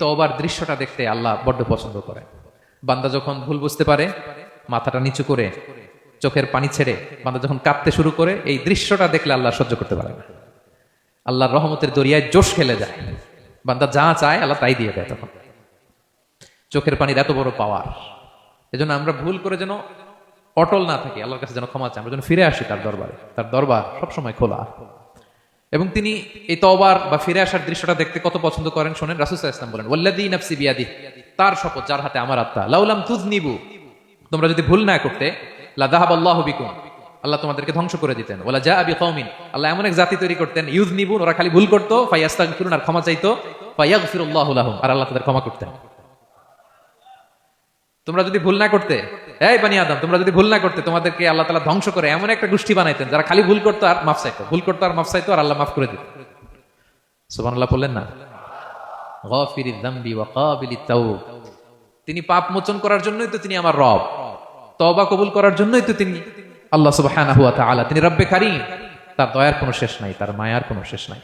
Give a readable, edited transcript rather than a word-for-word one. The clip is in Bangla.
তওবার দৃশ্যটা দেখতে আল্লাহ বড্ড পছন্দ করে। বান্দা যখন ভুল বুঝতে পারে, মাথাটা নিচু করে চোখের পানি ছেড়ে বান্দা যখন কাঁদতে শুরু করে, এই দৃশ্যটা দেখলে আল্লাহ সহ্য করতে পারে না। আল্লাহর রহমতের দরিয়ায় জোশ খেলে যায়, বান্দা যা চায় আল্লাহ তাই দিয়ে দেয়। তখন চোখের পানির এত বড় পাওয়ার। এজন্য আমরা ভুল করে যেন অটল না থাকি, আল্লাহর কাছে যেন ক্ষমা চাই, আমরা যেন ফিরে আসি তার দরবারে। তার দরবার সবসময় খোলা। এবং তিনি এই তওবার বা ফিরে আসার দৃশ্যটা দেখতে কত পছন্দ করেন শোনেন। রাসূল সাল্লাল্লাহু আলাইহি ওয়াসাল্লাম বলেন, ওয়াল্লাযী নাফসি বিয়াদিহি, তার শপথ যার হাতে আমার আত্মা, লাউলাম তুযনিবু, তোমরা যদি ভুল না করতে, লা যাহাবাল্লাহু বিকুম, আল্লাহ তোমাদেরকে ধ্বংস করে দিতেন। ওয়ালা জাআ বিকওমিন, আল্লাহ এমন এক জাতি তৈরি করতেন, ইউযনিবুন, ওরা খালি ভুল করতো, ফায়াস্তাগফিরুন, আর ক্ষমা চাইতো, ফায়াগফিরুল্লাহু লাহুম, আর আল্লাহ তাদের ক্ষমা করতেন। তোমরা যদি ভুল না করতে, এই বানি আদম, তোমরা যদি ভুল না করতে, তোমাদেরকে আল্লাহ তাআলা ধ্বংস করে এমন একটা গোষ্ঠী বানাইতেন যারা খালি ভুল করতো আর মাফ চাইতো, ভুল করতো আর মাফ চাইতো, আর আল্লাহ মাফ করে দিত। সুবহানাল্লাহ বললেন না? গাফিরিয যামবি ওয়া কাবিলিত তাওব, তিনি পাপ মোচন করার জন্যই তো তিনি আমার রব, তওবা কবুল করার জন্যই তো তিনি আল্লাহ সুবহানাহু ওয়া তাআলা, তিনি রব্বে কারীম, তার দয়ার কোনো শেষ নাই, তার মায়ার কোনো শেষ নাই।